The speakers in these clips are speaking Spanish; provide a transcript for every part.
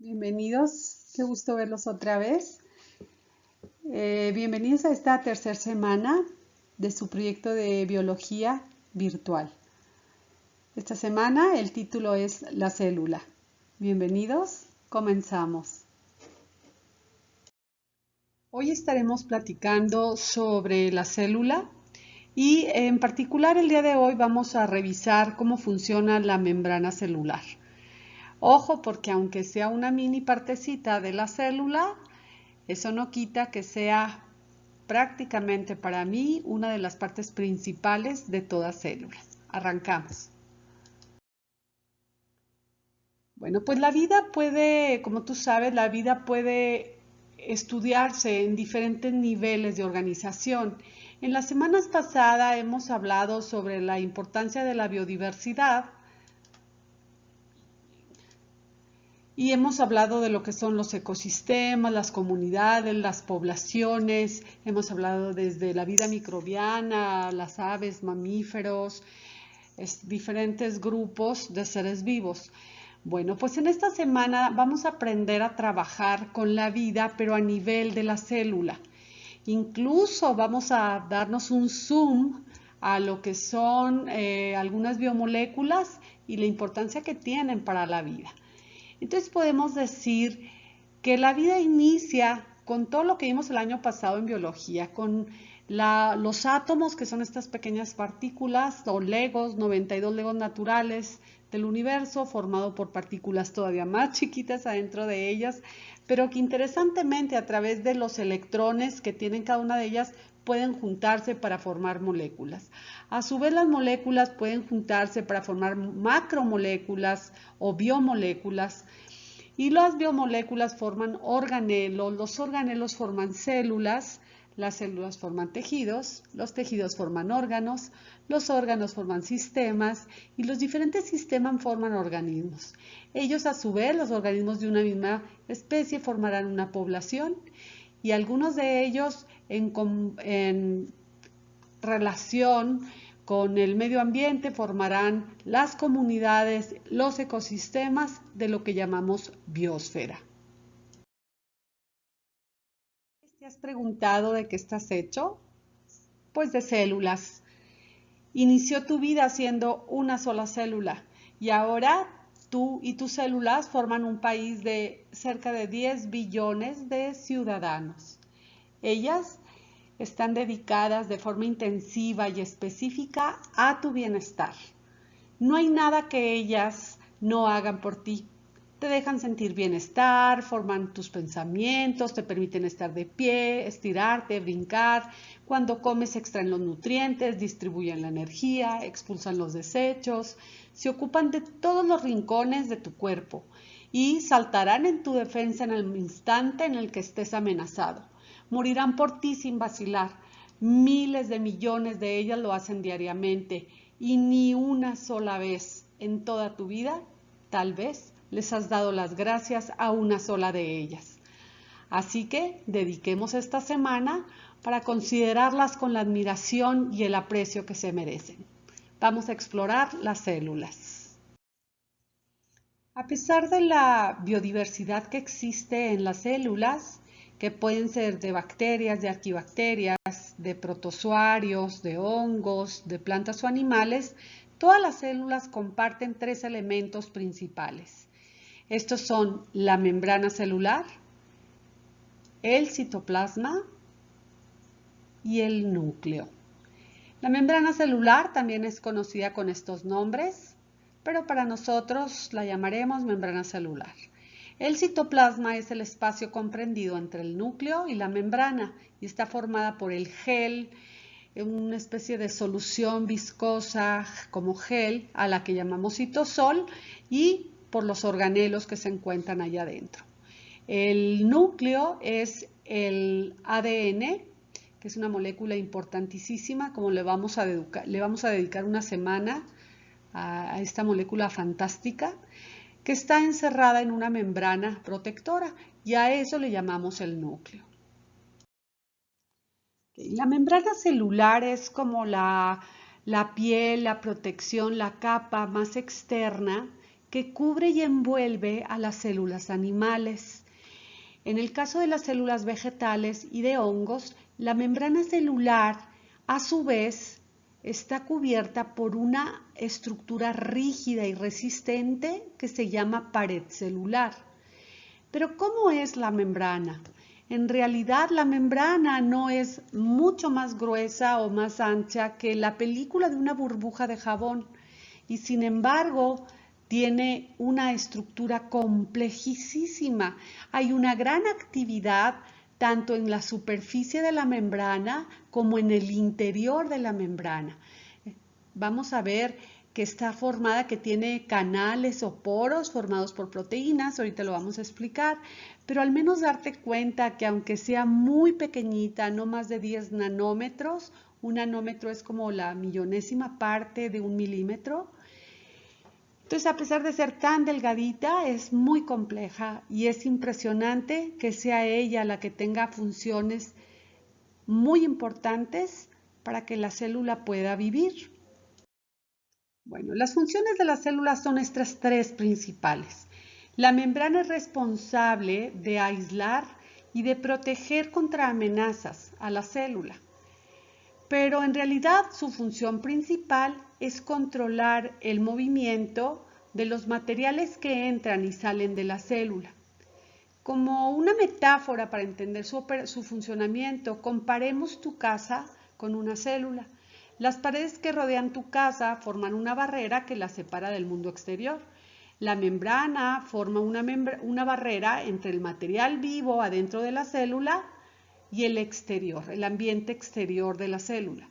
Bienvenidos, qué gusto verlos otra vez. Bienvenidos a esta tercera semana de su proyecto de biología virtual. Esta semana el título es La célula. Bienvenidos, comenzamos. Hoy estaremos platicando sobre la célula y en particular el día de hoy vamos a revisar cómo funciona la membrana celular. Ojo, porque aunque sea una mini partecita de la célula, eso no quita que sea prácticamente para mí una de las partes principales de toda célula. Arrancamos. Bueno, pues la vida puede, como tú sabes, la vida puede estudiarse en diferentes niveles de organización. En las semanas pasadas hemos hablado sobre la importancia de la biodiversidad y hemos hablado de lo que son los ecosistemas, las comunidades, las poblaciones, hemos hablado desde la vida microbiana, las aves, mamíferos, diferentes grupos de seres vivos. Bueno, pues en esta semana vamos a aprender a trabajar con la vida, pero a nivel de la célula. Incluso vamos a darnos un zoom a lo que son algunas biomoléculas y la importancia que tienen para la vida. Entonces podemos decir que la vida inicia con todo lo que vimos el año pasado en biología, con los átomos, que son estas pequeñas partículas o legos, 92 legos naturales del universo, formado por partículas todavía más chiquitas adentro de ellas, pero que interesantemente a través de los electrones que tienen cada una de ellas pueden juntarse para formar moléculas. A su vez, las moléculas pueden juntarse para formar macromoléculas o biomoléculas, y las biomoléculas forman organelos, los organelos forman células, las células forman tejidos, los tejidos forman órganos, los órganos forman sistemas y los diferentes sistemas forman organismos. Ellos, a su vez, los organismos de una misma especie formarán una población y algunos de ellos en relación con el medio ambiente formarán las comunidades, los ecosistemas de lo que llamamos biosfera. ¿Te has preguntado de qué estás hecho? Pues de células. Inició tu vida siendo una sola célula y ahora tú y tus células forman un país de cerca de 10 billones de ciudadanos. Ellas están dedicadas de forma intensiva y específica a tu bienestar. No hay nada que ellas no hagan por ti. Te dejan sentir bienestar, forman tus pensamientos, te permiten estar de pie, estirarte, brincar. Cuando comes extraen los nutrientes, distribuyen la energía, expulsan los desechos, se ocupan de todos los rincones de tu cuerpo y saltarán en tu defensa en el instante en el que estés amenazado. Morirán por ti sin vacilar. Miles de millones de ellas lo hacen diariamente y ni una sola vez en toda tu vida, tal vez, les has dado las gracias a una sola de ellas. Así que dediquemos esta semana para considerarlas con la admiración y el aprecio que se merecen. Vamos a explorar las células. A pesar de la biodiversidad que existe en las células, que pueden ser de bacterias, de arquibacterias, de protozoarios, de hongos, de plantas o animales, todas las células comparten tres elementos principales. Estos son la membrana celular, el citoplasma y el núcleo. La membrana celular también es conocida con estos nombres, pero para nosotros la llamaremos membrana celular. El citoplasma es el espacio comprendido entre el núcleo y la membrana y está formada por el gel, una especie de solución viscosa como gel a la que llamamos citosol y por los organelos que se encuentran allá adentro. El núcleo es el ADN, que es una molécula importantísima, como le vamos a dedicar una semana a esta molécula fantástica, que está encerrada en una membrana protectora y a eso le llamamos el núcleo. La membrana celular es como la piel, la protección, la capa más externa que cubre y envuelve a las células animales. En el caso de las células vegetales y de hongos, la membrana celular, a su vez, está cubierta por una estructura rígida y resistente que se llama pared celular. Pero ¿cómo es la membrana? En realidad la membrana no es mucho más gruesa o más ancha que la película de una burbuja de jabón y sin embargo tiene una estructura complejísima. Hay una gran actividad tanto en la superficie de la membrana como en el interior de la membrana. Vamos a ver que está formada, que tiene canales o poros formados por proteínas, ahorita lo vamos a explicar, pero al menos darte cuenta que aunque sea muy pequeñita, no más de 10 nanómetros, un nanómetro es como la millonésima parte de un milímetro. Entonces, a pesar de ser tan delgadita, es muy compleja y es impresionante que sea ella la que tenga funciones muy importantes para que la célula pueda vivir. Bueno, las funciones de las células son estas tres principales. La membrana es responsable de aislar y de proteger contra amenazas a la célula, pero en realidad su función principal es controlar el movimiento de los materiales que entran y salen de la célula. Como una metáfora para entender su funcionamiento, comparemos tu casa con una célula. Las paredes que rodean tu casa forman una barrera que la separa del mundo exterior. La membrana forma una barrera entre el material vivo adentro de la célula y el exterior, el ambiente exterior de la célula.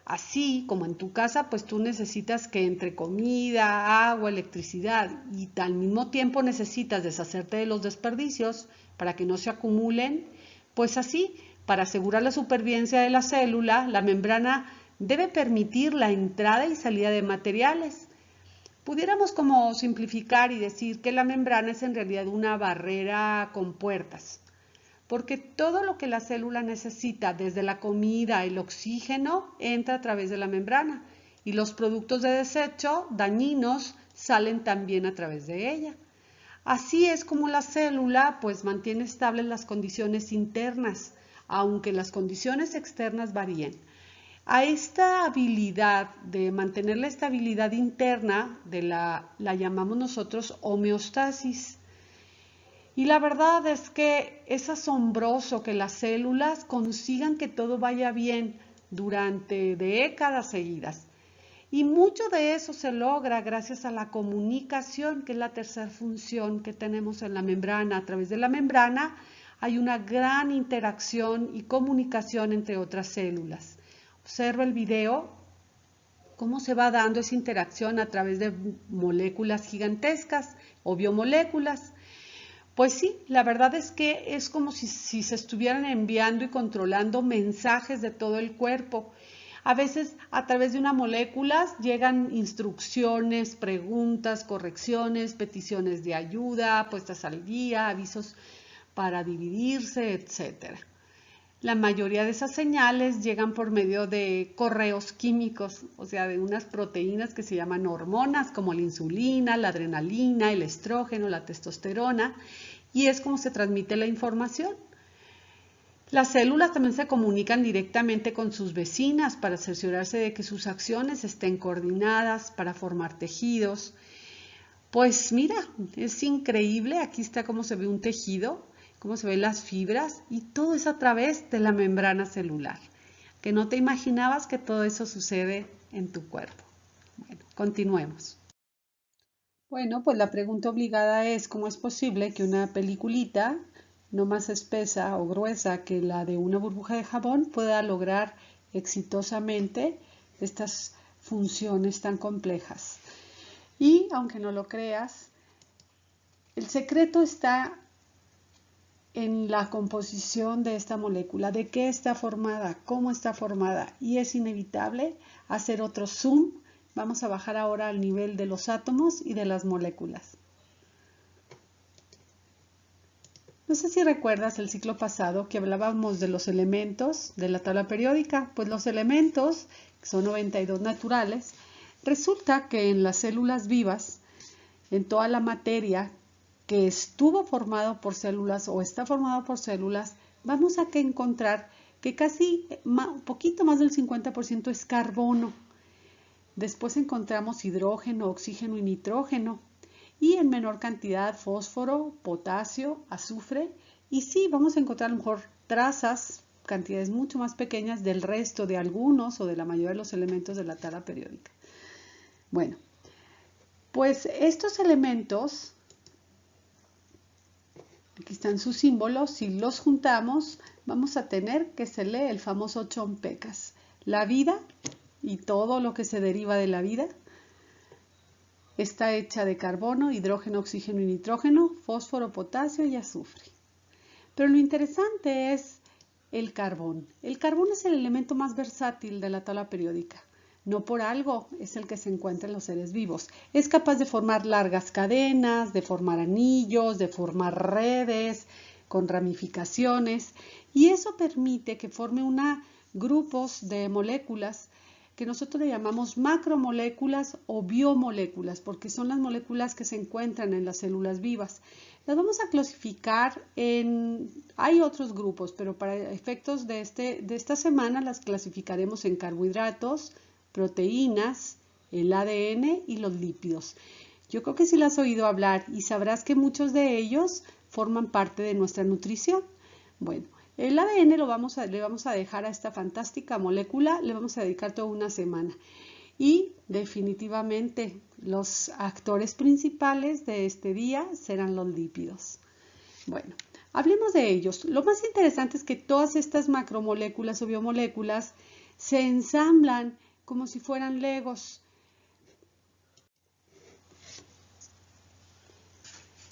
Así como en tu casa, pues tú necesitas que entre comida, agua, electricidad y al mismo tiempo necesitas deshacerte de los desperdicios para que no se acumulen, pues así, para asegurar la supervivencia de la célula, la membrana debe permitir la entrada y salida de materiales. Pudiéramos como simplificar y decir que la membrana es en realidad una barrera con puertas, porque todo lo que la célula necesita, desde la comida, el oxígeno, entra a través de la membrana y los productos de desecho dañinos salen también a través de ella. Así es como la célula pues mantiene estables las condiciones internas, aunque las condiciones externas varíen. A esta habilidad de mantener la estabilidad interna la llamamos nosotros homeostasis. Y la verdad es que es asombroso que las células consigan que todo vaya bien durante décadas seguidas. Y mucho de eso se logra gracias a la comunicación, que es la tercera función que tenemos en la membrana. A través de la membrana hay una gran interacción y comunicación entre otras células. Observa el video, cómo se va dando esa interacción a través de moléculas gigantescas o biomoléculas. Pues sí, la verdad es que es como si se estuvieran enviando y controlando mensajes de todo el cuerpo. A veces a través de una molécula llegan instrucciones, preguntas, correcciones, peticiones de ayuda, puestas al día, avisos para dividirse, etc. La mayoría de esas señales llegan por medio de correos químicos, o sea, de unas proteínas que se llaman hormonas, como la insulina, la adrenalina, el estrógeno, la testosterona, y es como se transmite la información. Las células también se comunican directamente con sus vecinas para cerciorarse de que sus acciones estén coordinadas para formar tejidos. Pues mira, es increíble, aquí está cómo se ve un tejido, cómo se ven las fibras y todo es a través de la membrana celular, que no te imaginabas que todo eso sucede en tu cuerpo. Bueno, continuemos. Bueno, pues la pregunta obligada es ¿cómo es posible que una peliculita no más espesa o gruesa que la de una burbuja de jabón pueda lograr exitosamente estas funciones tan complejas? Y aunque no lo creas, el secreto está en la composición de esta molécula, de qué está formada, cómo está formada, y es inevitable hacer otro zoom. Vamos a bajar ahora al nivel de los átomos y de las moléculas. No sé si recuerdas el ciclo pasado que hablábamos de los elementos de la tabla periódica. Pues los elementos, que son 92 naturales, resulta que en las células vivas en toda la materia que estuvo formado por células o está formado por células, vamos a encontrar que casi un poquito más del 50% es carbono. Después encontramos hidrógeno, oxígeno y nitrógeno. Y en menor cantidad fósforo, potasio, azufre. Y sí, vamos a encontrar a lo mejor trazas, cantidades mucho más pequeñas del resto de algunos o de la mayoría de los elementos de la tabla periódica. Bueno, pues estos elementos, aquí están sus símbolos, si los juntamos vamos a tener que se lee el famoso Chompecas. La vida y todo lo que se deriva de la vida está hecha de carbono, hidrógeno, oxígeno y nitrógeno, fósforo, potasio y azufre. Pero lo interesante es el carbón. El carbón es el elemento más versátil de la tabla periódica. No por algo es el que se encuentra en los seres vivos. Es capaz de formar largas cadenas, de formar anillos, de formar redes con ramificaciones, y eso permite que forme grupos de moléculas que nosotros le llamamos macromoléculas o biomoléculas, porque son las moléculas que se encuentran en las células vivas. Las vamos a clasificar hay otros grupos, pero para efectos de esta semana las clasificaremos en carbohidratos, proteínas, el ADN y los lípidos. Yo creo que sí las has oído hablar y sabrás que muchos de ellos forman parte de nuestra nutrición. Bueno, el ADN le vamos a dejar a esta fantástica molécula, le vamos a dedicar toda una semana. Y definitivamente los actores principales de este día serán los lípidos. Bueno, hablemos de ellos. Lo más interesante es que todas estas macromoléculas o biomoléculas se ensamblan como si fueran legos.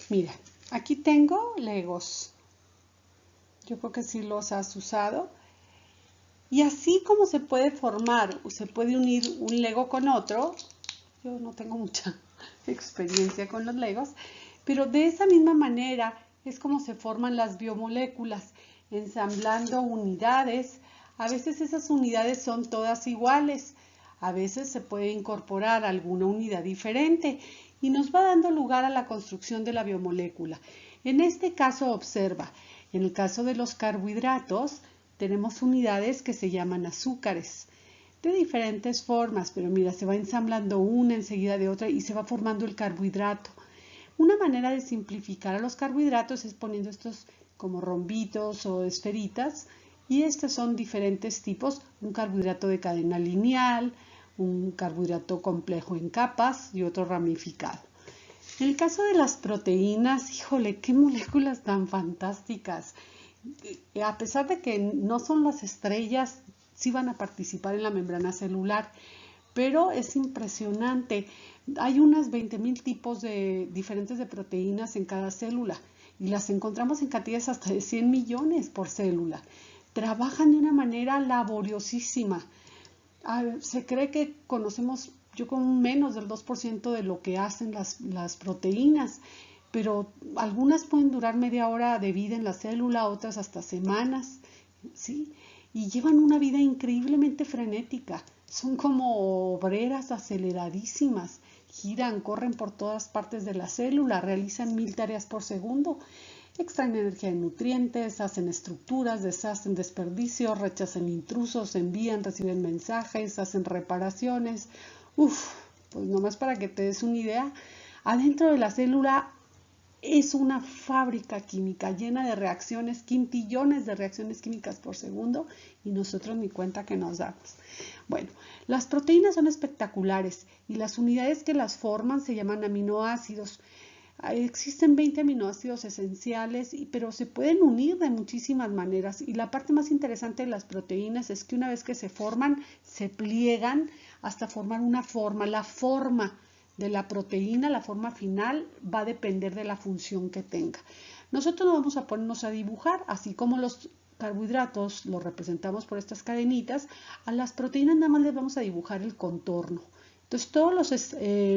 Mira, aquí tengo legos. Yo creo que sí los has usado. Y así como se puede formar o se puede unir un lego con otro, yo no tengo mucha experiencia con los legos, pero de esa misma manera es como se forman las biomoléculas, ensamblando unidades. A veces esas unidades son todas iguales, a veces se puede incorporar alguna unidad diferente y nos va dando lugar a la construcción de la biomolécula. En este caso observa, en el caso de los carbohidratos, tenemos unidades que se llaman azúcares, de diferentes formas, pero mira, se va ensamblando una enseguida de otra y se va formando el carbohidrato. Una manera de simplificar a los carbohidratos es poniendo estos como rombitos o esferitas, y estos son diferentes tipos, un carbohidrato de cadena lineal, un carbohidrato complejo en capas y otro ramificado. En el caso de las proteínas, híjole, qué moléculas tan fantásticas. A pesar de que no son las estrellas, sí van a participar en la membrana celular, pero es impresionante. Hay unas 20,000 tipos diferentes de proteínas en cada célula y las encontramos en cantidades hasta de 100 millones por célula. Trabajan de una manera laboriosísima. Se cree que conocemos, yo con menos del 2% de lo que hacen las proteínas, pero algunas pueden durar media hora de vida en la célula, otras hasta semanas, ¿sí? Y llevan una vida increíblemente frenética. Son como obreras aceleradísimas. Giran, corren por todas partes de la célula, realizan 1000 tareas por segundo. Extraen energía de nutrientes, hacen estructuras, deshacen desperdicios, rechazan intrusos, envían, reciben mensajes, hacen reparaciones. Pues nomás para que te des una idea, adentro de la célula es una fábrica química llena de reacciones, quintillones de reacciones químicas por segundo, y nosotros ni cuenta que nos damos. Bueno, las proteínas son espectaculares y las unidades que las forman se llaman aminoácidos. Existen 20 aminoácidos esenciales, pero se pueden unir de muchísimas maneras, y la parte más interesante de las proteínas es que una vez que se forman, se pliegan hasta formar una forma. La forma de la proteína, la forma final, va a depender de la función que tenga. Nosotros vamos a ponernos a dibujar, así como los carbohidratos los representamos por estas cadenitas, a las proteínas nada más les vamos a dibujar el contorno. Entonces, todos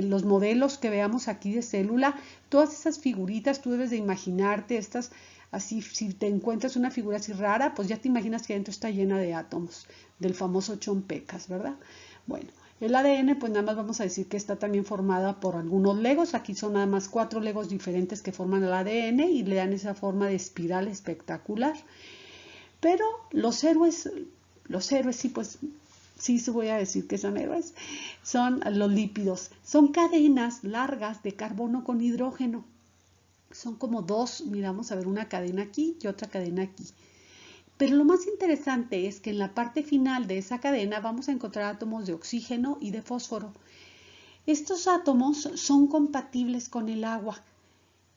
los modelos que veamos aquí de célula, todas esas figuritas, tú debes de imaginarte estas, así, si te encuentras una figura así rara, pues ya te imaginas que adentro está llena de átomos, del famoso Chompecas, ¿verdad? Bueno, El ADN, pues nada más vamos a decir que está también formada por algunos legos. Aquí son nada más 4 legos diferentes que forman el ADN y le dan esa forma de espiral espectacular. Pero los héroes sí, pues sí voy a decir que son héroes, son los lípidos. Son cadenas largas de carbono con hidrógeno. Son como dos, mira, vamos a ver una cadena aquí y otra cadena aquí. Pero lo más interesante es que en la parte final de esa cadena vamos a encontrar átomos de oxígeno y de fósforo. Estos átomos son compatibles con el agua,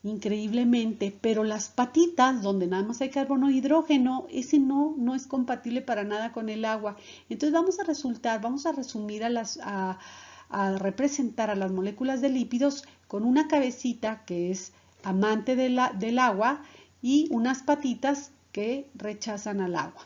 increíblemente, pero las patitas, donde nada más hay carbono e hidrógeno, ese no es compatible para nada con el agua. Entonces vamos a resumir a representar a las moléculas de lípidos con una cabecita que es amante del agua y unas patitas que rechazan al agua.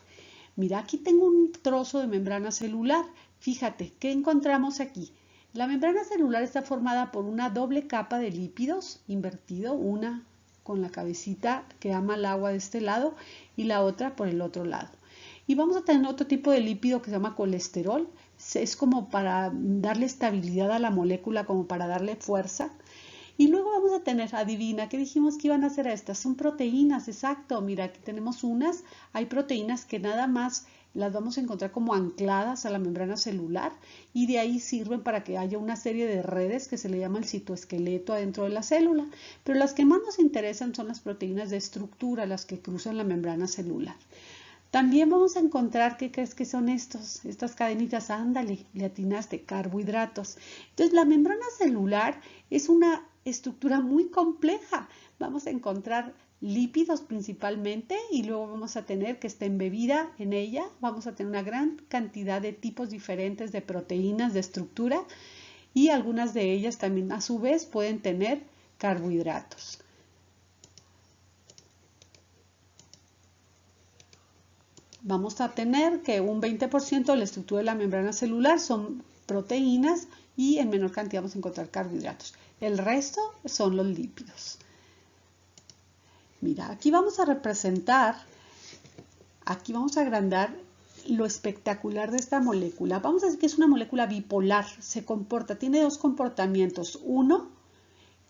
Mira, aquí tengo un trozo de membrana celular. Fíjate, ¿qué encontramos aquí? La membrana celular está formada por una doble capa de lípidos, invertido, una con la cabecita que ama el agua de este lado y la otra por el otro lado. Y vamos a tener otro tipo de lípido que se llama colesterol. Es como para darle estabilidad a la molécula, como para darle fuerza. Y luego vamos a tener, adivina, ¿qué dijimos que iban a ser estas? Son proteínas, exacto. Mira, aquí tenemos unas. Hay proteínas que nada más las vamos a encontrar como ancladas a la membrana celular y de ahí sirven para que haya una serie de redes que se le llama el citoesqueleto adentro de la célula. Pero las que más nos interesan son las proteínas de estructura, las que cruzan la membrana celular. También vamos a encontrar, ¿qué crees que son estas cadenitas? Ándale, le atinaste, carbohidratos. Entonces, la membrana celular es una estructura muy compleja. Vamos a encontrar lípidos principalmente y luego vamos a tener que está embebida en ella. Vamos a tener una gran cantidad de tipos diferentes de proteínas de estructura y algunas de ellas también a su vez pueden tener carbohidratos. Vamos a tener que un 20% de la estructura de la membrana celular son proteínas y en menor cantidad vamos a encontrar carbohidratos. El resto son los lípidos. Mira, aquí vamos a representar, aquí vamos a agrandar lo espectacular de esta molécula. Vamos a decir que es una molécula bipolar, tiene dos comportamientos. Uno,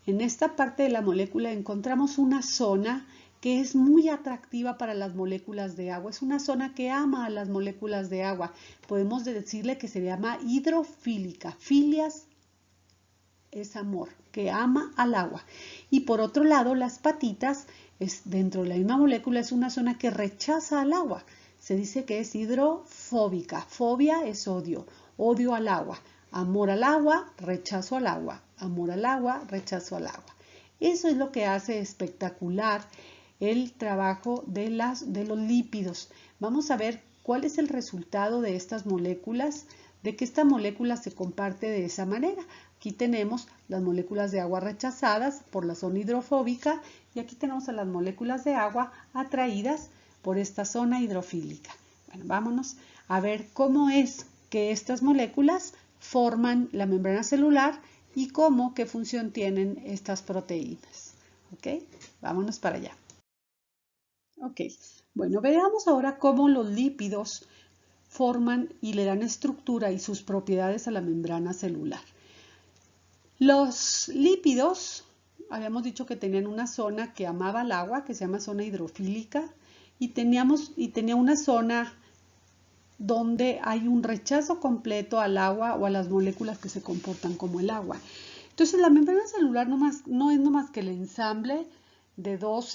en esta parte de la molécula encontramos una zona que es muy atractiva para las moléculas de agua. Es una zona que ama a las moléculas de agua. Podemos decirle que se llama hidrofílica. Filias es amor, que ama al agua. Y por otro lado, las patitas, dentro de la misma molécula, es una zona que rechaza al agua. Se dice que es hidrofóbica. Fobia es odio, odio al agua. Amor al agua, rechazo al agua. Amor al agua, rechazo al agua. Eso es lo que hace espectacular el trabajo de los lípidos. Vamos a ver cuál es el resultado de estas moléculas, de que esta molécula se comparte de esa manera. Aquí tenemos las moléculas de agua rechazadas por la zona hidrofóbica y aquí tenemos a las moléculas de agua atraídas por esta zona hidrofílica. Bueno, vámonos a ver cómo es que estas moléculas forman la membrana celular y qué función tienen estas proteínas. ¿Ok? Vámonos para allá. Ok, bueno, veamos ahora cómo los lípidos forman y le dan estructura y sus propiedades a la membrana celular. Los lípidos, habíamos dicho que tenían una zona que amaba el agua, que se llama zona hidrofílica, y tenía una zona donde hay un rechazo completo al agua o a las moléculas que se comportan como el agua. Entonces, la membrana celular no es nomás que el ensamble de dos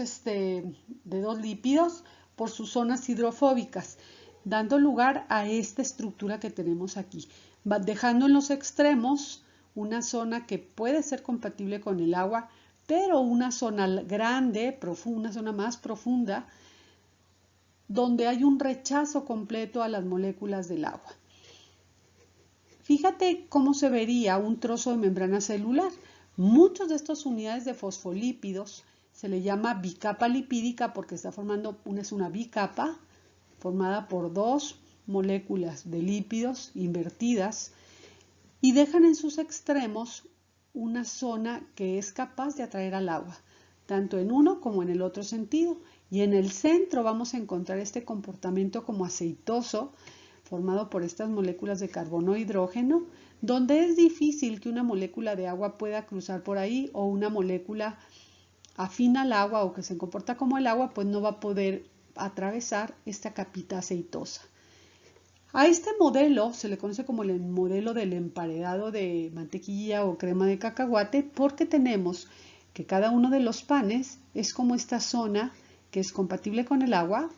lípidos por sus zonas hidrofóbicas, dando lugar a esta estructura que tenemos aquí, dejando en los extremos una zona que puede ser compatible con el agua, pero una zona grande, una zona más profunda, donde hay un rechazo completo a las moléculas del agua. Fíjate cómo se vería un trozo de membrana celular. Muchas de estas unidades de fosfolípidos se le llama bicapa lipídica porque está formando una bicapa formada por dos moléculas de lípidos invertidas y dejan en sus extremos una zona que es capaz de atraer al agua, tanto en uno como en el otro sentido. Y en el centro vamos a encontrar este comportamiento como aceitoso, formado por estas moléculas de carbono e hidrógeno, donde es difícil que una molécula de agua pueda cruzar por ahí o una molécula afín al agua o que se comporta como el agua, pues no va a poder atravesar esta capita aceitosa. A este modelo se le conoce como el modelo del emparedado de mantequilla o crema de cacahuate porque tenemos que cada uno de los panes es como esta zona que es compatible con el agua,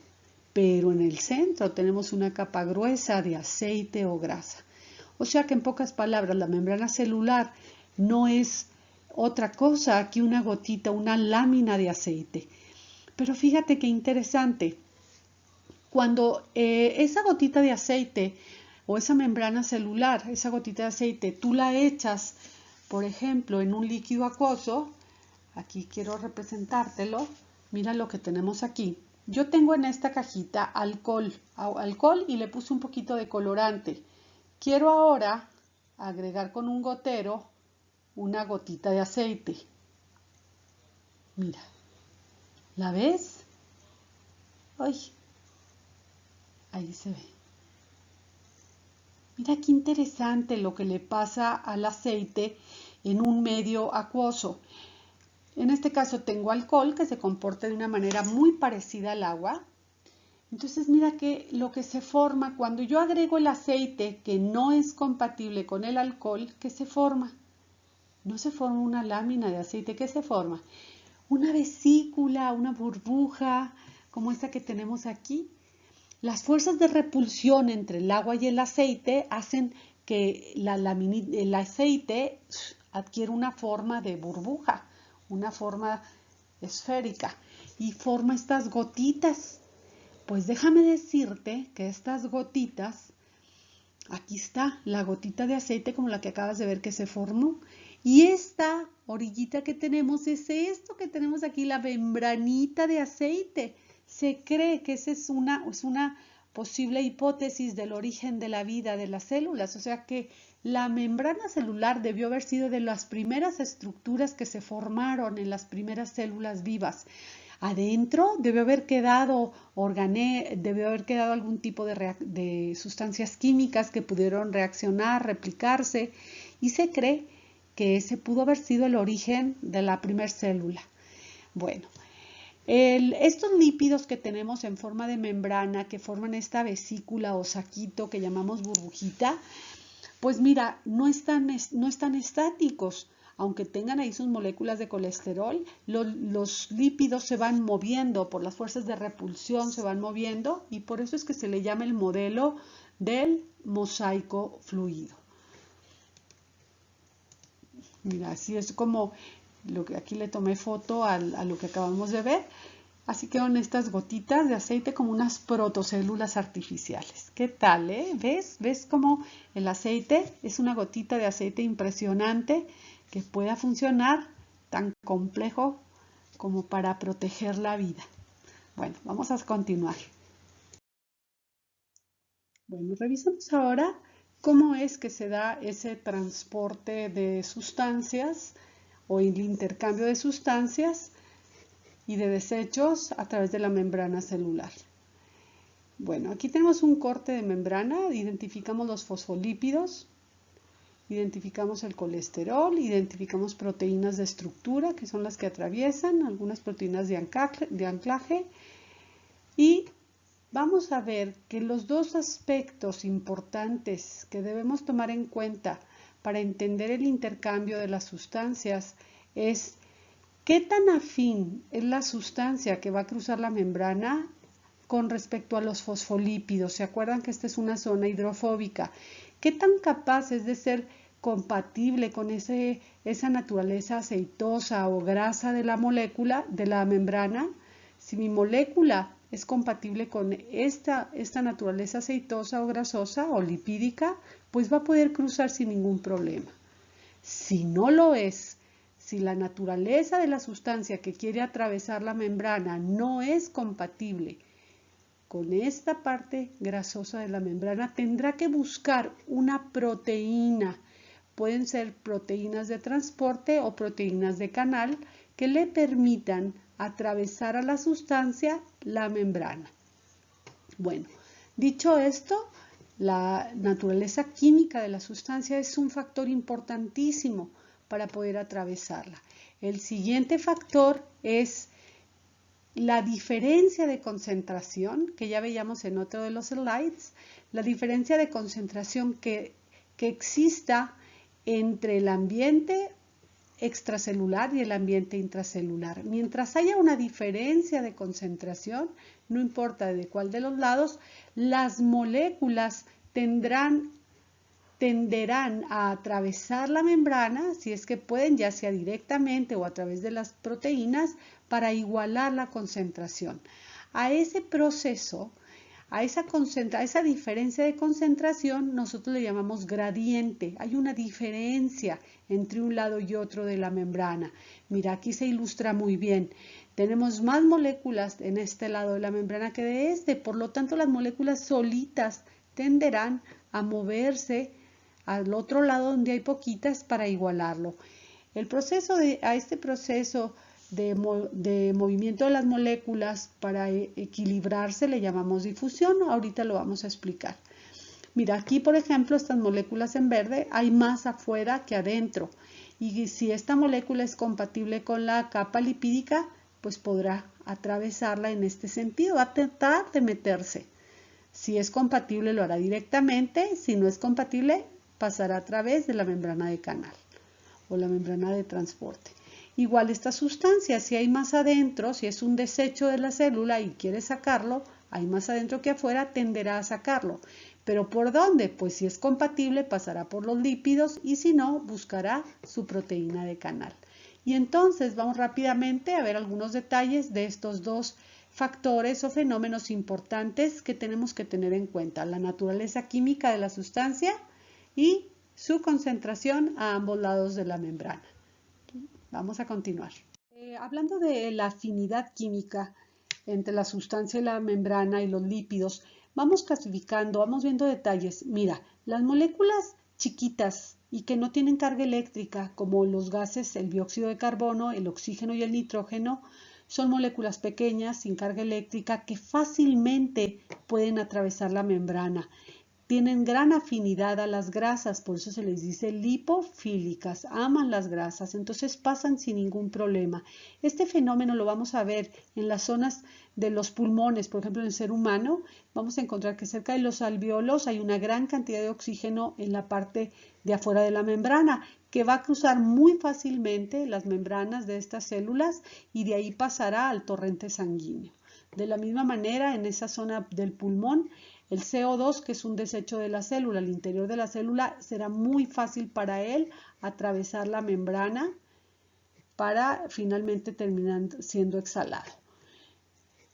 pero en el centro tenemos una capa gruesa de aceite o grasa. O sea que en pocas palabras la membrana celular no es otra cosa que una gotita, una lámina de aceite. Pero fíjate qué interesante. Cuando esa gotita de aceite o esa membrana celular, esa gotita de aceite, tú la echas, por ejemplo, en un líquido acuoso, aquí quiero representártelo, mira lo que tenemos aquí. Yo tengo en esta cajita alcohol y le puse un poquito de colorante. Quiero ahora agregar con un gotero una gotita de aceite. Mira, ¿la ves? Ay, ahí se ve. Mira qué interesante lo que le pasa al aceite en un medio acuoso. En este caso tengo alcohol que se comporta de una manera muy parecida al agua. Entonces mira que lo que se forma cuando yo agrego el aceite que no es compatible con el alcohol, ¿qué se forma? No se forma una lámina de aceite, ¿qué se forma? Una vesícula, una burbuja, como esta que tenemos aquí. Las fuerzas de repulsión entre el agua y el aceite hacen que el aceite adquiera una forma de burbuja, una forma esférica y forma estas gotitas. Pues déjame decirte que estas gotitas, aquí está la gotita de aceite como la que acabas de ver que se formó. Y esta orillita que tenemos es esto que tenemos aquí, la membranita de aceite. Se cree que esa es una posible hipótesis del origen de la vida de las células. O sea que la membrana celular debió haber sido de las primeras estructuras que se formaron en las primeras células vivas. Adentro debió haber quedado debió haber quedado algún tipo de sustancias químicas que pudieron reaccionar, replicarse, y se cree que ese pudo haber sido el origen de la primera célula. Bueno, estos lípidos que tenemos en forma de membrana, que forman esta vesícula o saquito que llamamos burbujita, pues mira, no están estáticos. Aunque tengan ahí sus moléculas de colesterol, los lípidos se van moviendo por las fuerzas de repulsión, se van moviendo, y por eso es que se le llama el modelo del mosaico fluido. Mira, así es como lo que aquí le tomé foto a lo que acabamos de ver. Así quedan estas gotitas de aceite como unas protocélulas artificiales. ¿Qué tal, eh? ¿Ves cómo el aceite es una gotita de aceite impresionante que pueda funcionar tan complejo como para proteger la vida? Bueno, vamos a continuar. Bueno, revisamos ahora cómo es que se da ese transporte de sustancias o el intercambio de sustancias y de desechos a través de la membrana celular. Bueno, aquí tenemos un corte de membrana, identificamos los fosfolípidos, identificamos el colesterol, identificamos proteínas de estructura, que son las que atraviesan, algunas proteínas de anclaje, y vamos a ver que los dos aspectos importantes que debemos tomar en cuenta para entender el intercambio de las sustancias es ¿qué tan afín es la sustancia que va a cruzar la membrana con respecto a los fosfolípidos? ¿Se acuerdan que esta es una zona hidrofóbica? ¿Qué tan capaz es de ser compatible con esa naturaleza aceitosa o grasa de la molécula, de la membrana? Si mi molécula es compatible con esta naturaleza aceitosa o grasosa o lipídica, pues va a poder cruzar sin ningún problema. Si no lo es, si la naturaleza de la sustancia que quiere atravesar la membrana no es compatible con esta parte grasosa de la membrana, tendrá que buscar una proteína. Pueden ser proteínas de transporte o proteínas de canal que le permitan atravesar a la sustancia la membrana. Bueno, dicho esto, La naturaleza química de la sustancia es un factor importantísimo para poder atravesarla. El siguiente factor es la diferencia de concentración, que ya veíamos en otro de los slides, la diferencia de concentración que exista entre el ambiente extracelular y el ambiente intracelular. Mientras haya una diferencia de concentración, no importa de cuál de los lados, las moléculas tenderán a atravesar la membrana, si es que pueden, ya sea directamente o a través de las proteínas, para igualar la concentración. A ese proceso, a esa diferencia de concentración, nosotros le llamamos gradiente. Hay una diferencia entre un lado y otro de la membrana. Mira, aquí se ilustra muy bien. Tenemos más moléculas en este lado de la membrana que de este, por lo tanto las moléculas solitas tenderán a moverse al otro lado donde hay poquitas para igualarlo. A este proceso de movimiento de las moléculas para equilibrarse le llamamos difusión. Ahorita lo vamos a explicar. Mira, aquí por ejemplo estas moléculas en verde hay más afuera que adentro. Y si esta molécula es compatible con la capa lipídica, pues podrá atravesarla en este sentido, va a tratar de meterse. Si es compatible lo hará directamente, si no es compatible pasará a través de la membrana de canal o la membrana de transporte. Igual esta sustancia, si hay más adentro, si es un desecho de la célula y quiere sacarlo, hay más adentro que afuera, tenderá a sacarlo. ¿Pero por dónde? Pues si es compatible pasará por los lípidos y si no, buscará su proteína de canal. Y entonces vamos rápidamente a ver algunos detalles de estos dos factores o fenómenos importantes que tenemos que tener en cuenta: la naturaleza química de la sustancia y su concentración a ambos lados de la membrana. Vamos a continuar. Hablando de la afinidad química entre la sustancia y la membrana y los lípidos, vamos clasificando, vamos viendo detalles. Mira, las moléculas chiquitas y que no tienen carga eléctrica, como los gases, el dióxido de carbono, el oxígeno y el nitrógeno, son moléculas pequeñas sin carga eléctrica que fácilmente pueden atravesar la membrana. Tienen gran afinidad a las grasas, por eso se les dice lipofílicas, aman las grasas, entonces pasan sin ningún problema. Este fenómeno lo vamos a ver en las zonas de los pulmones, por ejemplo en el ser humano, vamos a encontrar que cerca de los alvéolos hay una gran cantidad de oxígeno en la parte de afuera de la membrana, que va a cruzar muy fácilmente las membranas de estas células y de ahí pasará al torrente sanguíneo. De la misma manera, en esa zona del pulmón, el CO2, que es un desecho de la célula, al interior de la célula, será muy fácil para él atravesar la membrana para finalmente terminar siendo exhalado.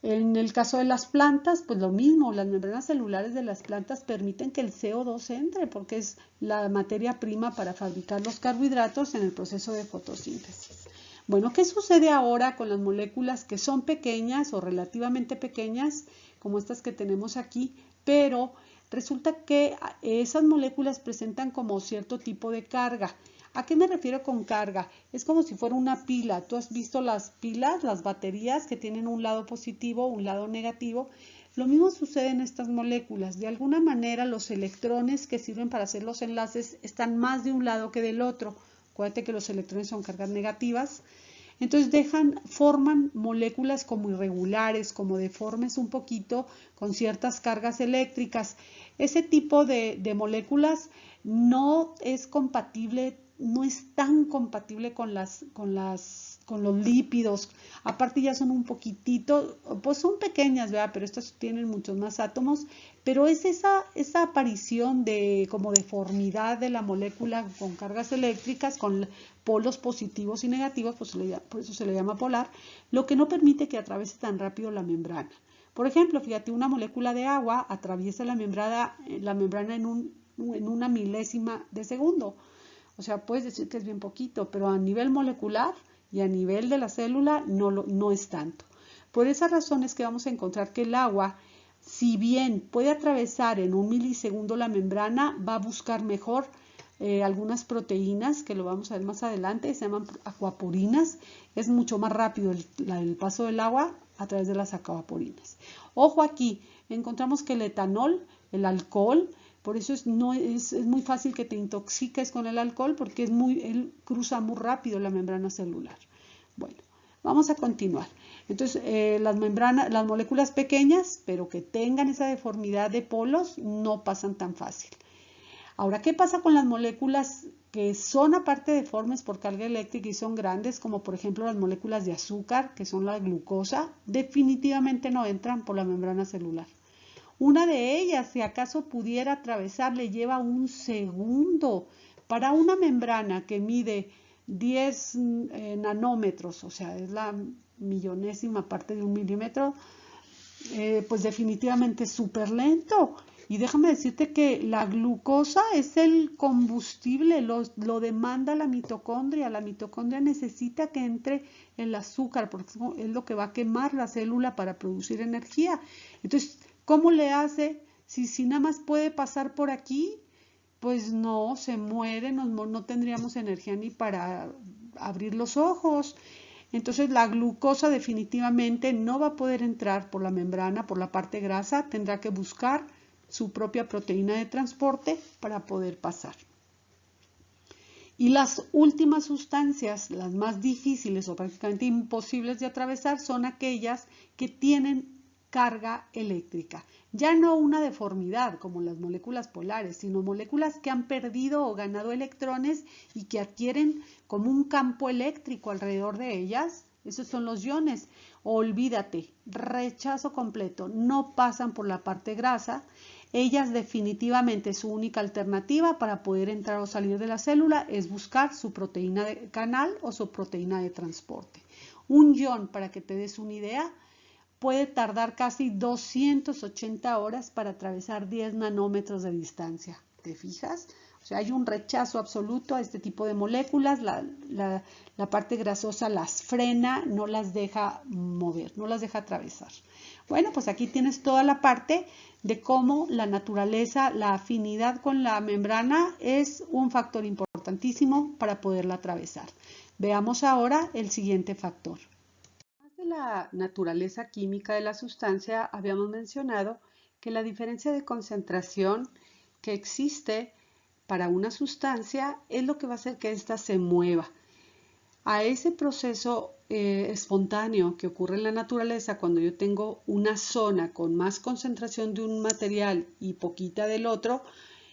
En el caso de las plantas, pues lo mismo, las membranas celulares de las plantas permiten que el CO2 entre porque es la materia prima para fabricar los carbohidratos en el proceso de fotosíntesis. Bueno, ¿qué sucede ahora con las moléculas que son pequeñas o relativamente pequeñas, como estas que tenemos aquí? Pero resulta que esas moléculas presentan como cierto tipo de carga. ¿A qué me refiero con carga? Es como si fuera una pila. Tú has visto las pilas, las baterías que tienen un lado positivo, un lado negativo. Lo mismo sucede en estas moléculas. De alguna manera los electrones que sirven para hacer los enlaces están más de un lado que del otro. Acuérdate que los electrones son cargas negativas. Entonces forman moléculas como irregulares, como deformes un poquito, con ciertas cargas eléctricas. Ese tipo de moléculas no es compatible, no es tan compatible con los lípidos. Aparte ya son un poquitito, pues son pequeñas, ¿verdad? Pero estas tienen muchos más átomos. Pero es esa aparición de como deformidad de la molécula con cargas eléctricas, con polos positivos y negativos, pues por eso se le llama polar, lo que no permite que atraviese tan rápido la membrana. Por ejemplo, fíjate, una molécula de agua atraviesa la membrana en una milésima de segundo. O sea, puedes decir que es bien poquito, pero a nivel molecular y a nivel de la célula no es tanto. Por esa razón es que vamos a encontrar que el agua, si bien puede atravesar en un milisegundo la membrana, va a buscar mejor algunas proteínas, que lo vamos a ver más adelante, se llaman acuaporinas. Es mucho más rápido el paso del agua a través de las acuaporinas. Ojo aquí, encontramos que el etanol, el alcohol, Por eso es muy fácil que te intoxiques con el alcohol porque él cruza muy rápido la membrana celular. Bueno, vamos a continuar. Entonces, las moléculas pequeñas, pero que tengan esa deformidad de polos, no pasan tan fácil. Ahora, ¿qué pasa con las moléculas que son aparte deformes por carga eléctrica y son grandes, como por ejemplo las moléculas de azúcar, que son la glucosa? Definitivamente no entran por la membrana celular. Una de ellas, si acaso pudiera atravesar, le lleva un segundo. Para una membrana que mide 10 nanómetros, o sea, es la millonésima parte de un milímetro, pues definitivamente es súper lento. Y déjame decirte que la glucosa es el combustible, lo demanda la mitocondria. La mitocondria necesita que entre el azúcar porque es lo que va a quemar la célula para producir energía. Entonces, ¿cómo le hace? Si nada más puede pasar por aquí, pues no, se muere, no tendríamos energía ni para abrir los ojos. Entonces la glucosa definitivamente no va a poder entrar por la membrana, por la parte grasa, tendrá que buscar su propia proteína de transporte para poder pasar. Y las últimas sustancias, las más difíciles o prácticamente imposibles de atravesar, son aquellas que tienen carga eléctrica. Ya no una deformidad como las moléculas polares, sino moléculas que han perdido o ganado electrones y que adquieren como un campo eléctrico alrededor de ellas. Esos son los iones. Olvídate, rechazo completo, no pasan por la parte grasa. Ellas definitivamente su única alternativa para poder entrar o salir de la célula es buscar su proteína de canal o su proteína de transporte. Un ion, para que te des una idea, puede tardar casi 280 horas para atravesar 10 nanómetros de distancia. ¿Te fijas? O sea, hay un rechazo absoluto a este tipo de moléculas. La parte grasosa las frena, no las deja mover, no las deja atravesar. Bueno, pues aquí tienes toda la parte de cómo la naturaleza, la afinidad con la membrana es un factor importantísimo para poderla atravesar. Veamos ahora el siguiente factor. De la naturaleza química de la sustancia, habíamos mencionado que la diferencia de concentración que existe para una sustancia es lo que va a hacer que ésta se mueva. A ese proceso espontáneo que ocurre en la naturaleza cuando yo tengo una zona con más concentración de un material y poquita del otro,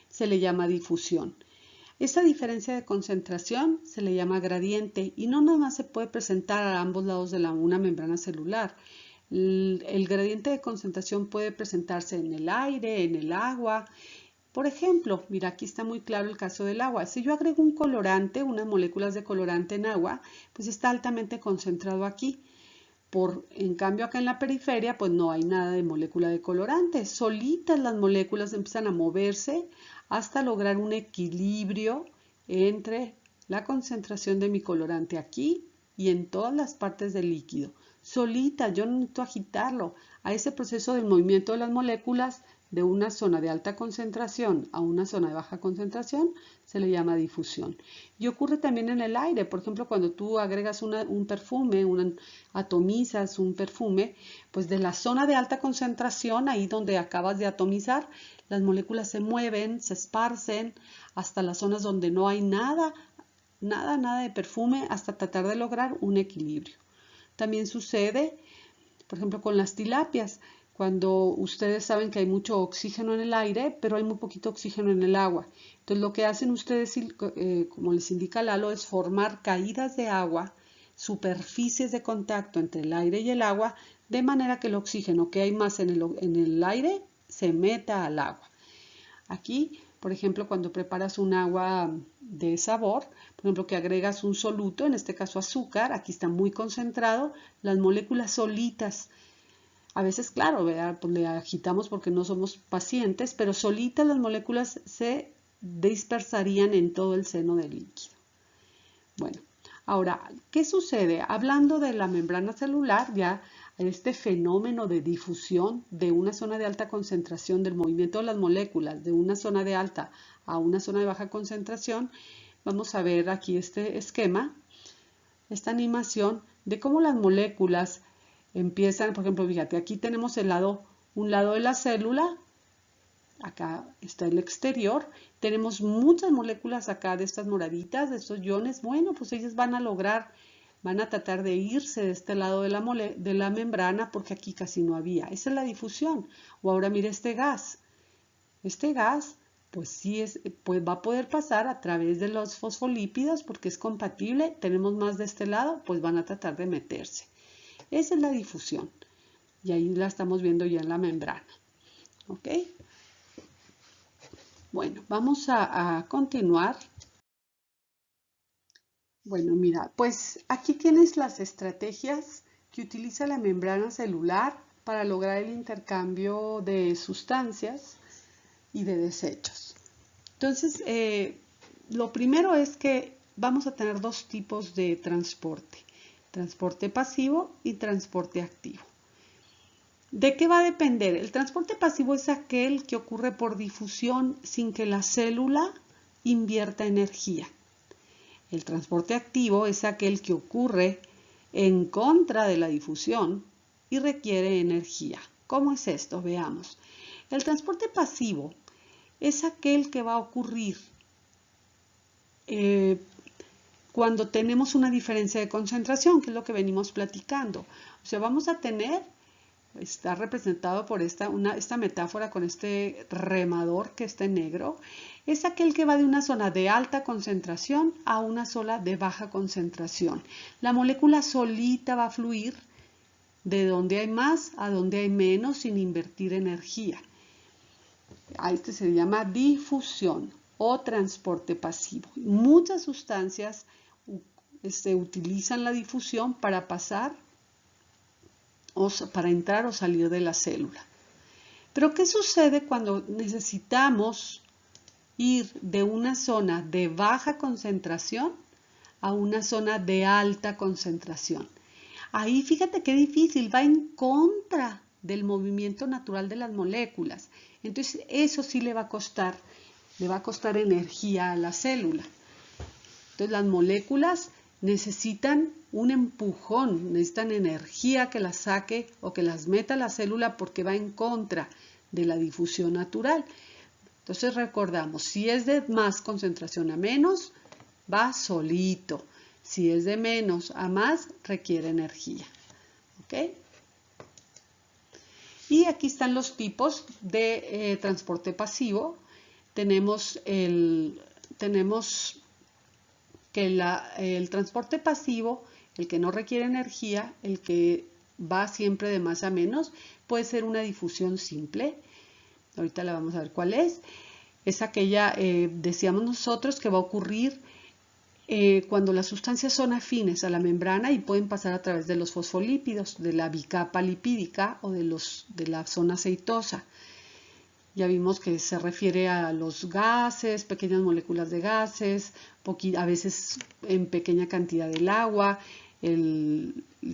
se le llama difusión. Esa diferencia de concentración se le llama gradiente y no nada más se puede presentar a ambos lados de una membrana celular. El gradiente de concentración puede presentarse en el aire, en el agua. Por ejemplo, mira, aquí está muy claro el caso del agua. Si yo agrego un colorante, unas moléculas de colorante en agua, pues está altamente concentrado aquí. En cambio, acá en la periferia, pues no hay nada de molécula de colorante. Solitas las moléculas empiezan a moverse hasta lograr un equilibrio entre la concentración de mi colorante aquí y en todas las partes del líquido. Solita, yo no necesito agitarlo. A ese proceso del movimiento de las moléculas de una zona de alta concentración a una zona de baja concentración se le llama difusión. Y ocurre también en el aire. Por ejemplo, cuando tú agregas un perfume, atomizas un perfume, pues de la zona de alta concentración, ahí donde acabas de atomizar, las moléculas se mueven, se esparcen hasta las zonas donde no hay nada de perfume hasta tratar de lograr un equilibrio. También sucede, por ejemplo, con las tilapias. Cuando ustedes saben que hay mucho oxígeno en el aire, pero hay muy poquito oxígeno en el agua. Entonces lo que hacen ustedes, como les indica Lalo, es formar caídas de agua, superficies de contacto entre el aire y el agua, de manera que el oxígeno que hay más en el aire se meta al agua. Aquí, por ejemplo, cuando preparas un agua de sabor, por ejemplo, que agregas un soluto, en este caso azúcar, aquí está muy concentrado, las moléculas solitas. A veces, claro, pues le agitamos porque no somos pacientes, pero solitas las moléculas se dispersarían en todo el seno del líquido. Bueno, ahora, ¿qué sucede? Hablando de la membrana celular, ya este fenómeno de difusión de una zona de alta concentración, del movimiento de las moléculas de una zona de alta a una zona de baja concentración, vamos a ver aquí este esquema, esta animación de cómo las moléculas empiezan, por ejemplo, fíjate, aquí tenemos un lado de la célula Acá está el exterior. Tenemos muchas moléculas acá de estas moraditas, de estos iones. Bueno, pues ellas van a tratar de irse de este lado de la membrana porque aquí casi no había. Esa es la difusión. O ahora mire este gas. Este gas, pues sí pues va a poder pasar a través de los fosfolípidos porque es compatible. Tenemos más de este lado, pues van a tratar de meterse. Esa es la difusión. Y ahí la estamos viendo ya en la membrana. ¿Ok? Bueno, vamos a continuar. Bueno, mira, pues aquí tienes las estrategias que utiliza la membrana celular para lograr el intercambio de sustancias y de desechos. Entonces, lo primero es que vamos a tener dos tipos de transporte pasivo y transporte activo. ¿De qué va a depender? El transporte pasivo es aquel que ocurre por difusión sin que la célula invierta energía. El transporte activo es aquel que ocurre en contra de la difusión y requiere energía. ¿Cómo es esto? Veamos. El transporte pasivo es aquel que va a ocurrir cuando tenemos una diferencia de concentración, que es lo que venimos platicando. O sea, vamos a tener, está representado por esta metáfora con este remador que está en negro, es aquel que va de una zona de alta concentración a una zona de baja concentración. La molécula solita va a fluir de donde hay más a donde hay menos sin invertir energía. A este se llama difusión o transporte pasivo. Muchas sustancias utilizan la difusión para pasar o para entrar o salir de la célula. Pero ¿qué sucede cuando necesitamos ir de una zona de baja concentración a una zona de alta concentración? Ahí fíjate qué difícil, va en contra del movimiento natural de las moléculas. Entonces eso sí le va a costar energía a la célula. Entonces las moléculas necesitan un empujón, necesitan energía que las saque o que las meta a la célula porque va en contra de la difusión natural. Entonces recordamos, si es de más concentración a menos, va solito. Si es de menos a más, requiere energía. ¿Ok? Y aquí están los tipos de transporte pasivo. Tenemos que el transporte pasivo, el que no requiere energía, el que va siempre de más a menos, puede ser una difusión simple. Ahorita la vamos a ver cuál es. Es aquella, decíamos nosotros, que va a ocurrir cuando las sustancias son afines a la membrana y pueden pasar a través de los fosfolípidos, de la bicapa lipídica o de la zona aceitosa. Ya vimos que se refiere a los gases, pequeñas moléculas de gases, a veces en pequeña cantidad del agua.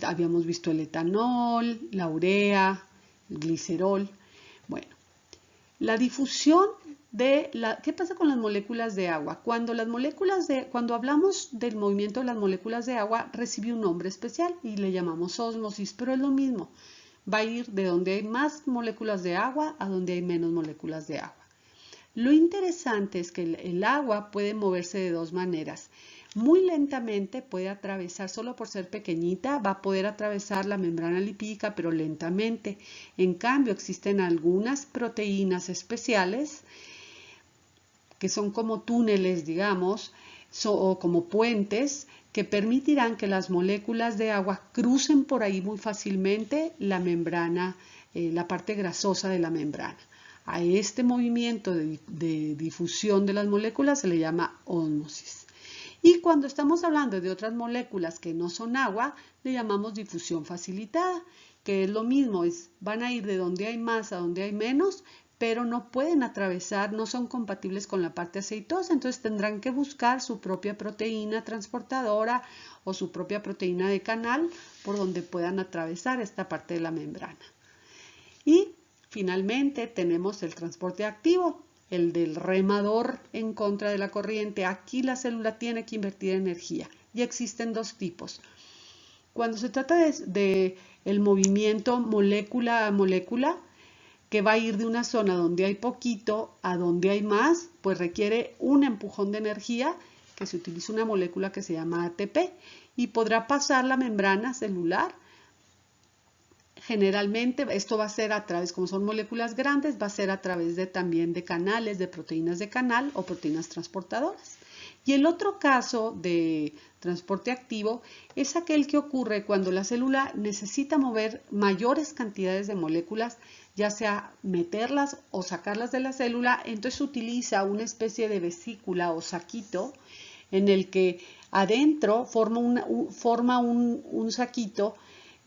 Habíamos visto el etanol, la urea, el glicerol. Bueno, la difusión ¿qué pasa con las moléculas de agua? Cuando hablamos del movimiento de las moléculas de agua, recibe un nombre especial y le llamamos ósmosis, pero es lo mismo. Va a ir de donde hay más moléculas de agua a donde hay menos moléculas de agua. Lo interesante es que el agua puede moverse de dos maneras. Muy lentamente puede atravesar, solo por ser pequeñita, va a poder atravesar la membrana lipídica, pero lentamente. En cambio, existen algunas proteínas especiales que son como túneles, digamos, o como puentes, que permitirán que las moléculas de agua crucen por ahí muy fácilmente la membrana, la parte grasosa de la membrana. A este movimiento de difusión de las moléculas se le llama ósmosis. Y cuando estamos hablando de otras moléculas que no son agua, le llamamos difusión facilitada, que es lo mismo, van a ir de donde hay más a donde hay menos, pero no pueden atravesar, no son compatibles con la parte aceitosa, entonces tendrán que buscar su propia proteína transportadora o su propia proteína de canal por donde puedan atravesar esta parte de la membrana. Y finalmente tenemos el transporte activo, el del remador en contra de la corriente. Aquí la célula tiene que invertir energía y existen dos tipos. Cuando se trata de el movimiento molécula a molécula, que va a ir de una zona donde hay poquito a donde hay más, pues requiere un empujón de energía, que se utiliza una molécula que se llama ATP, y podrá pasar la membrana celular. Generalmente esto va a ser a través, como son moléculas grandes, va a ser a través también de canales, de proteínas de canal o proteínas transportadoras. Y el otro caso de transporte activo es aquel que ocurre cuando la célula necesita mover mayores cantidades de moléculas, ya sea meterlas o sacarlas de la célula. Entonces utiliza una especie de vesícula o saquito en el que adentro forma un saquito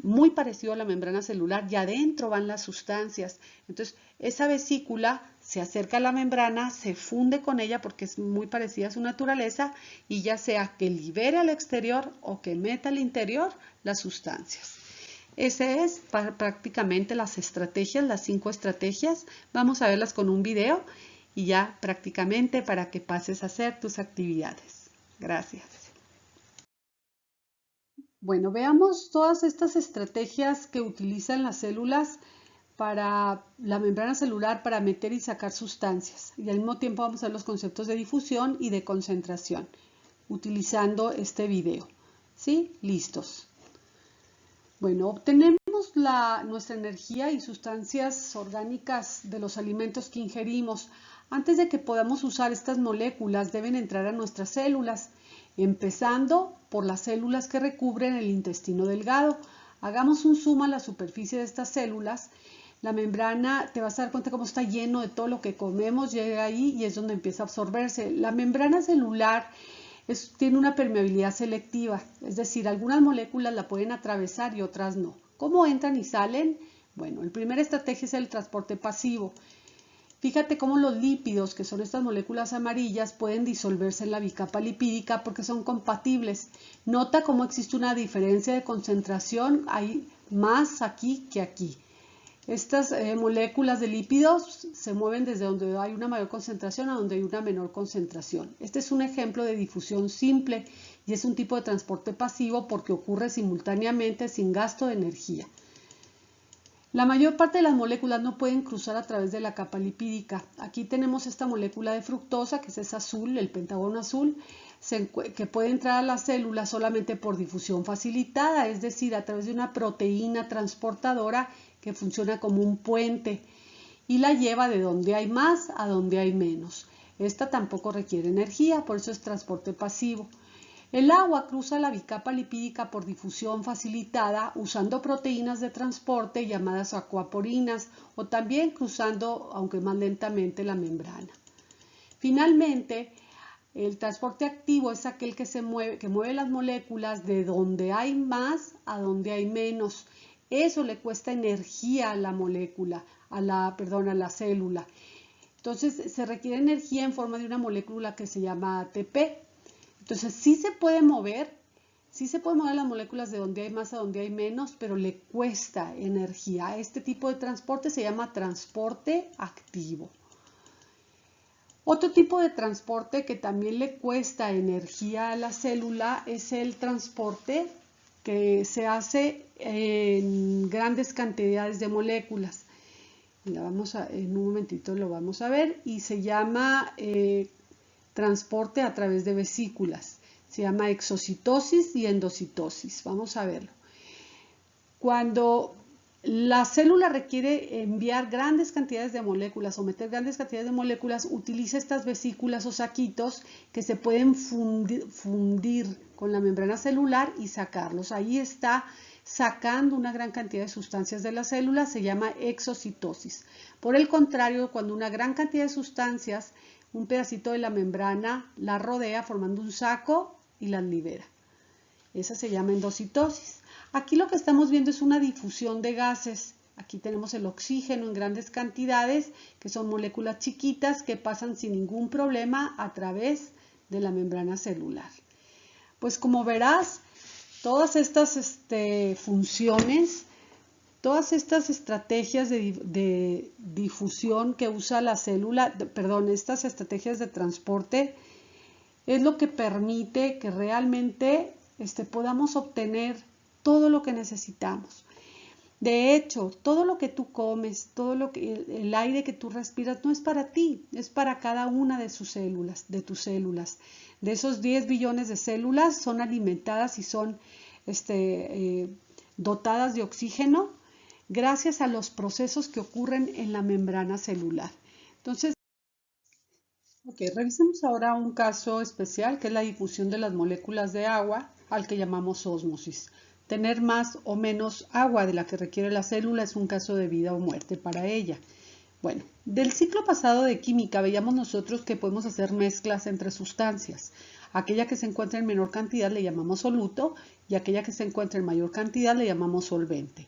muy parecido a la membrana celular, y adentro van las sustancias. Entonces, esa vesícula se acerca a la membrana, se funde con ella porque es muy parecida a su naturaleza, y ya sea que libere al exterior o que meta al interior las sustancias. Ese es prácticamente las estrategias, las 5 estrategias. Vamos a verlas con un video y ya prácticamente para que pases a hacer tus actividades. Gracias. Bueno, veamos todas estas estrategias que utilizan las células para la membrana celular para meter y sacar sustancias. Y al mismo tiempo vamos a ver los conceptos de difusión y de concentración utilizando este video. ¿Sí? Listos. Bueno, obtenemos nuestra energía y sustancias orgánicas de los alimentos que ingerimos. Antes de que podamos usar estas moléculas, deben entrar a nuestras células, empezando por las células que recubren el intestino delgado. Hagamos un zoom a la superficie de estas células. La membrana, te vas a dar cuenta cómo está lleno de todo lo que comemos, llega ahí y es donde empieza a absorberse. La membrana celular tiene una permeabilidad selectiva, es decir, algunas moléculas la pueden atravesar y otras no. ¿Cómo entran y salen? Bueno, la primera estrategia es el transporte pasivo. Fíjate cómo los lípidos, que son estas moléculas amarillas, pueden disolverse en la bicapa lipídica porque son compatibles. Nota cómo existe una diferencia de concentración, hay más aquí que aquí. Estas moléculas de lípidos se mueven desde donde hay una mayor concentración a donde hay una menor concentración. Este es un ejemplo de difusión simple y es un tipo de transporte pasivo porque ocurre simultáneamente sin gasto de energía. La mayor parte de las moléculas no pueden cruzar a través de la capa lipídica. Aquí tenemos esta molécula de fructosa, que es azul, el pentágono azul, que puede entrar a la célula solamente por difusión facilitada, es decir, a través de una proteína transportadora que funciona como un puente y la lleva de donde hay más a donde hay menos. Esta tampoco requiere energía, por eso es transporte pasivo. El agua cruza la bicapa lipídica por difusión facilitada usando proteínas de transporte llamadas acuaporinas o también cruzando, aunque más lentamente, la membrana. Finalmente, el transporte activo es aquel que mueve las moléculas de donde hay más a donde hay menos. Eso le cuesta energía a la molécula, a la célula. Entonces, se requiere energía en forma de una molécula que se llama ATP. Entonces, sí se puede mover las moléculas de donde hay más a donde hay menos, pero le cuesta energía. Este tipo de transporte se llama transporte activo. Otro tipo de transporte que también le cuesta energía a la célula es el transporte que se hace en grandes cantidades de moléculas. En un momentito lo vamos a ver y se llama transporte a través de vesículas. Se llama exocitosis y endocitosis. Vamos a verlo. Cuando la célula requiere enviar grandes cantidades de moléculas o meter grandes cantidades de moléculas, utiliza estas vesículas o saquitos que se pueden fundir con la membrana celular y sacarlos. Ahí está sacando una gran cantidad de sustancias de la célula, se llama exocitosis. Por el contrario, cuando una gran cantidad de sustancias, un pedacito de la membrana la rodea formando un saco y las libera. Esa se llama endocitosis. Aquí lo que estamos viendo es una difusión de gases. Aquí tenemos el oxígeno en grandes cantidades, que son moléculas chiquitas que pasan sin ningún problema a través de la membrana celular. Pues como verás, todas estas funciones, todas estas estrategias de difusión que usa la célula, estas estrategias de transporte, es lo que permite que realmente podamos obtener todo lo que necesitamos. De hecho, todo lo que tú comes, todo lo que el aire que tú respiras no es para ti, es para cada una de sus células, de tus células. De esos 10 billones de células son alimentadas y son dotadas de oxígeno gracias a los procesos que ocurren en la membrana celular. Entonces, revisemos ahora un caso especial que es la difusión de las moléculas de agua al que llamamos ósmosis. Tener más o menos agua de la que requiere la célula es un caso de vida o muerte para ella. Bueno, del ciclo pasado de química veíamos nosotros que podemos hacer mezclas entre sustancias. Aquella que se encuentra en menor cantidad le llamamos soluto y aquella que se encuentra en mayor cantidad le llamamos solvente.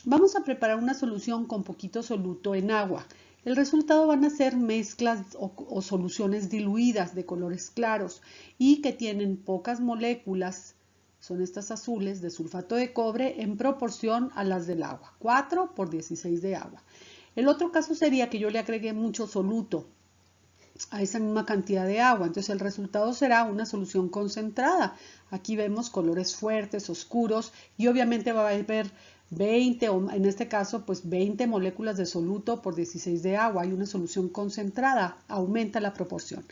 Vamos a preparar una solución con poquito soluto en agua. El resultado van a ser mezclas o soluciones diluidas de colores claros y que tienen pocas moléculas, son estas azules, de sulfato de cobre en proporción a las del agua, 4 por 16 de agua. El otro caso sería que yo le agregué mucho soluto a esa misma cantidad de agua, entonces el resultado será una solución concentrada. Aquí vemos colores fuertes, oscuros y obviamente va a haber 20 o en este caso pues 20 moléculas de soluto por 16 de agua. Hay una solución concentrada, aumenta la proporción.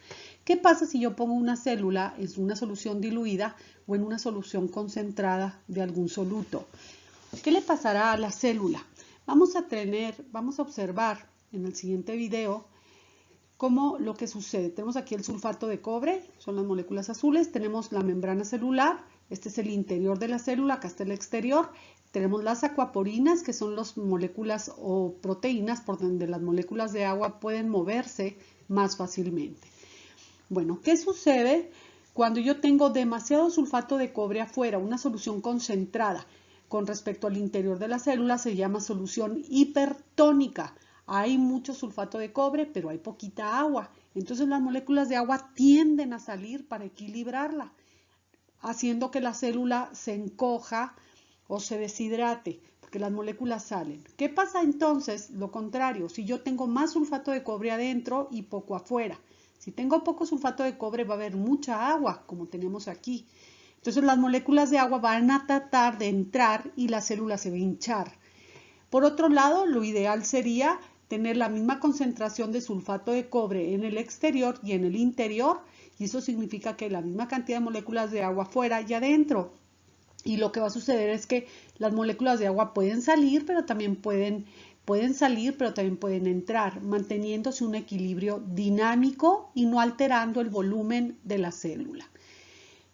¿Qué pasa si yo pongo una célula en una solución diluida o en una solución concentrada de algún soluto? ¿Qué le pasará a la célula? Vamos a observar en el siguiente video cómo lo que sucede. Tenemos aquí el sulfato de cobre, son las moléculas azules, tenemos la membrana celular, este es el interior de la célula, acá está el exterior, tenemos las acuaporinas, que son las moléculas o proteínas por donde las moléculas de agua pueden moverse más fácilmente. Bueno, ¿qué sucede cuando yo tengo demasiado sulfato de cobre afuera? Una solución concentrada con respecto al interior de la célula se llama solución hipertónica. Hay mucho sulfato de cobre, pero hay poquita agua. Entonces las moléculas de agua tienden a salir para equilibrarla, haciendo que la célula se encoja o se deshidrate, porque las moléculas salen. ¿Qué pasa entonces? Lo contrario, si yo tengo más sulfato de cobre adentro y poco afuera. Si tengo poco sulfato de cobre va a haber mucha agua, como tenemos aquí. Entonces las moléculas de agua van a tratar de entrar y la célula se va a hinchar. Por otro lado, lo ideal sería tener la misma concentración de sulfato de cobre en el exterior y en el interior, y eso significa que la misma cantidad de moléculas de agua fuera y adentro. Y lo que va a suceder es que las moléculas de agua pueden salir, pero también pueden entrar, manteniéndose un equilibrio dinámico y no alterando el volumen de la célula.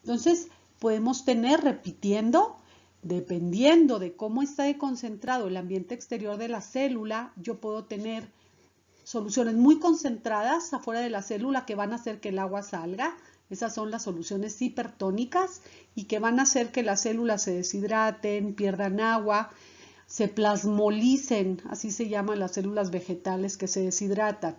Entonces, podemos tener, repitiendo, dependiendo de cómo está concentrado el ambiente exterior de la célula, yo puedo tener soluciones muy concentradas afuera de la célula que van a hacer que el agua salga. Esas son las soluciones hipertónicas y que van a hacer que las células se deshidraten, pierdan agua, se plasmolicen, así se llaman las células vegetales que se deshidratan.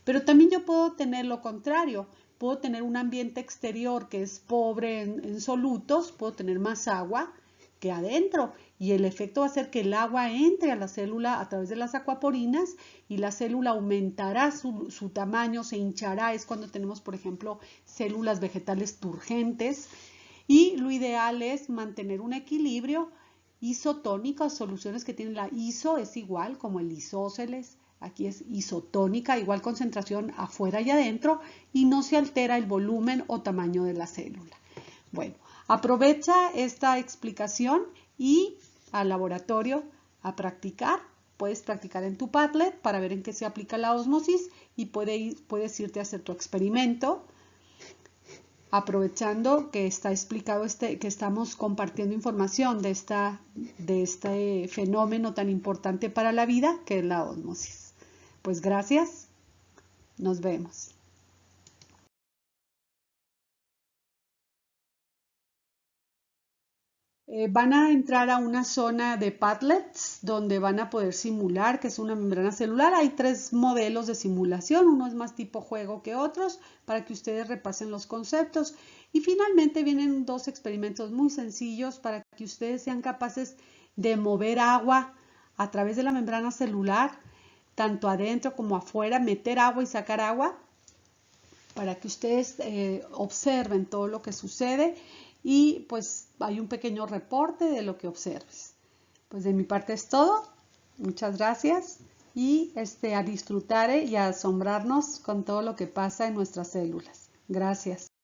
Pero también yo puedo tener lo contrario, puedo tener un ambiente exterior que es pobre en solutos, puedo tener más agua que adentro y el efecto va a ser que el agua entre a la célula a través de las acuaporinas y la célula aumentará su tamaño, se hinchará, es cuando tenemos por ejemplo células vegetales turgentes y lo ideal es mantener un equilibrio isotónico, soluciones que tienen la iso es igual como el isósceles, aquí es isotónica, igual concentración afuera y adentro y no se altera el volumen o tamaño de la célula. Bueno, aprovecha esta explicación y al laboratorio a practicar. Puedes practicar en tu Padlet para ver en qué se aplica la ósmosis y puedes irte a hacer tu experimento. Aprovechando que está explicado que estamos compartiendo información de este fenómeno tan importante para la vida que es la ósmosis. Pues gracias, nos vemos. Van a entrar a una zona de Padlets donde van a poder simular que es una membrana celular. Hay 3 modelos de simulación, uno es más tipo juego que otros para que ustedes repasen los conceptos. Y finalmente vienen 2 experimentos muy sencillos para que ustedes sean capaces de mover agua a través de la membrana celular, tanto adentro como afuera, meter agua y sacar agua para que ustedes observen todo lo que sucede y pues hay un pequeño reporte de lo que observes. Pues de mi parte es todo. Muchas gracias y a disfrutar y a asombrarnos con todo lo que pasa en nuestras células. Gracias.